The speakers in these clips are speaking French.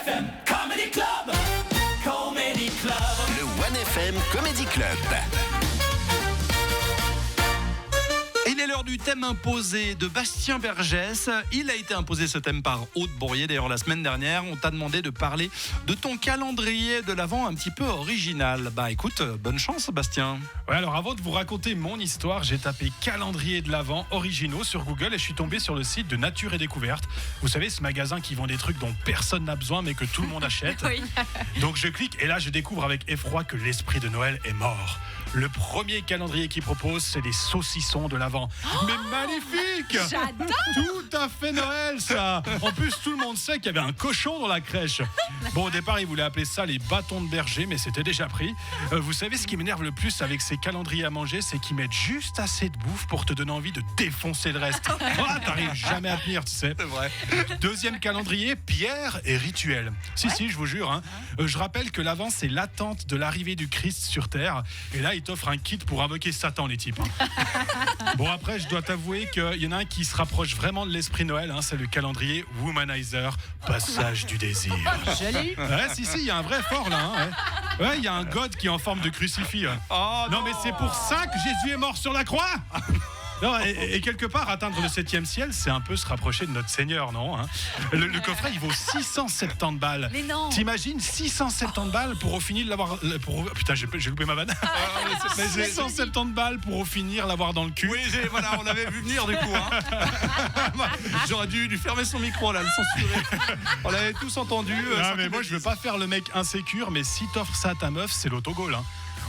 1FM Comedy Club. Comedy Club. Le 1FM Comedy Club. Il est l'heure du thème imposé de Bastien Bergès. Il a été imposé ce thème par Aude Bourrier. D'ailleurs, la semaine dernière, on t'a demandé de parler de ton calendrier de l'Avent un petit peu original. Bah écoute, bonne chance Bastien. Ouais, alors avant de vous raconter mon histoire, j'ai tapé calendrier de l'Avent originaux sur Google et je suis tombé sur le site de Nature et Découverte. Vous savez, ce magasin qui vend des trucs dont personne n'a besoin mais que tout le monde achète. Oui. Donc je clique et là je découvre avec effroi que l'esprit de Noël est mort. Le premier calendrier qu'il propose, c'est des saucissons de l'Avent. Mais magnifique! J'adore! Tout à fait Noël, ça! En plus, tout le monde sait qu'il y avait un cochon dans la crèche. Bon, au départ, ils voulaient appeler ça les bâtons de berger, mais c'était déjà pris. Vous savez, ce qui m'énerve le plus avec ces calendriers à manger, c'est qu'ils mettent juste assez de bouffe pour te donner envie de défoncer le reste. Ah, t'arrives jamais à tenir, tu sais. C'est vrai. Deuxième calendrier, pierre et rituel. Si, je vous jure. Je rappelle que l'Avent, c'est l'attente de l'arrivée du Christ sur Terre. Et là, il t'offre un kit pour invoquer Satan, les types. Bon, après, je dois t'avouer qu'il y en a un qui se rapproche vraiment de l'esprit Noël. C'est le calendrier Womanizer, passage du désir. Joli. Ouais, il y a un vrai fort là. Ouais, il y a un god qui est en forme de crucifix. Oh, non, mais c'est pour ça que Jésus est mort sur la croix. Non, et quelque part, atteindre le 7e ciel, c'est un peu se rapprocher de notre Seigneur, non? Le coffret, il vaut 670 balles. Mais non. T'imagines 670 balles pour au final l'avoir... Putain, j'ai loupé ma vanne. 670 balles pour au finir l'avoir dans le cul. Oui, voilà, on l'avait vu venir du coup. J'aurais dû lui fermer son micro là, le censurer. On l'avait tous entendu. Non, mais moi, je veux pas faire le mec insécure, mais si t'offres ça à ta meuf, c'est l'autogol.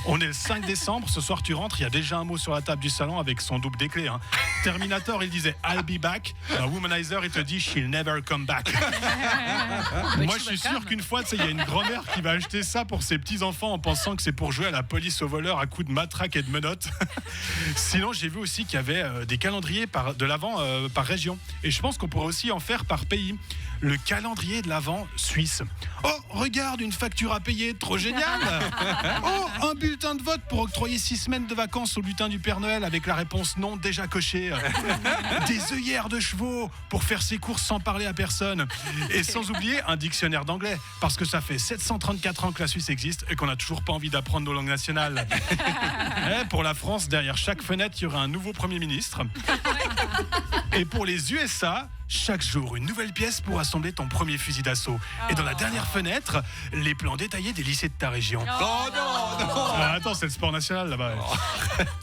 On est le 5 décembre, ce soir tu rentres, il y a déjà un mot sur la table du salon avec son double des clés. Terminator, il disait I'll be back. Womanizer, il te dit she'll never come back. Moi, je suis sûr qu'une fois, il y a une grand-mère qui va acheter ça pour ses petits-enfants en pensant que c'est pour jouer à la police aux voleurs à coups de matraque et de menottes. Sinon, j'ai vu aussi qu'il y avait des calendriers de l'Avent par région. Et je pense qu'on pourrait aussi en faire par pays. Le calendrier de l'Avent suisse. Oh, regarde, une facture à payer, trop génial. Oh, un bulletin de vote pour octroyer 6 semaines de vacances au butin du Père Noël avec la réponse non déjà cochée. Des œillères de chevaux pour faire ses courses sans parler à personne. Et sans oublier un dictionnaire d'anglais, parce que ça fait 734 ans que la Suisse existe et qu'on n'a toujours pas envie d'apprendre nos langues nationales. Pour la France, derrière chaque fenêtre, il y aura un nouveau Premier ministre. Et pour les USA, chaque jour, une nouvelle pièce pour assembler ton premier fusil d'assaut. Et dans la dernière fenêtre, les plans détaillés des lycées de ta région. Oh non. Attends, c'est le sport national là-bas.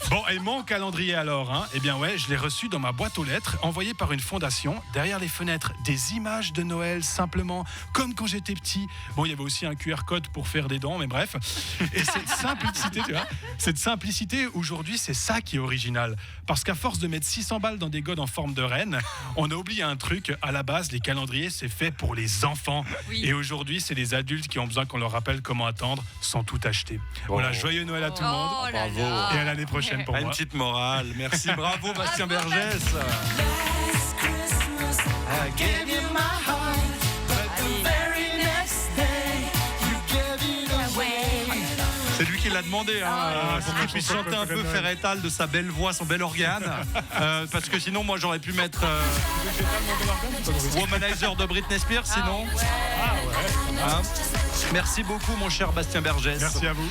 Bon, et mon calendrier alors, eh bien ouais, je l'ai reçu dans ma boîte aux lettres, envoyé par une fondation. Derrière les fenêtres, des images de Noël, simplement, comme quand j'étais petit. Bon, il y avait aussi un QR code pour faire des dents, mais bref. Et cette simplicité, tu vois, cette simplicité, aujourd'hui, c'est ça qui est original. Parce qu'à force de mettre 600 balles dans des godes en forme de reine, on a oublié un truc. À la base, les calendriers, c'est fait pour les enfants. Oui. Et aujourd'hui, c'est les adultes qui ont besoin qu'on leur rappelle comment attendre sans tout acheter. Voilà, joyeux Noël à tout le monde. Oh là Bravo. là. Et à l'année prochaine pour Une moi. petite morale. Merci, bravo Bastien Bergès. C'est lui qui l'a demandé, pour qu'il puisse chanter un peu, faire étal de sa belle voix, son bel organe. Parce que sinon, moi, j'aurais pu mettre Womanizer de Britney Spears, sinon. Merci beaucoup, mon cher Bastien Bergès. Merci à vous.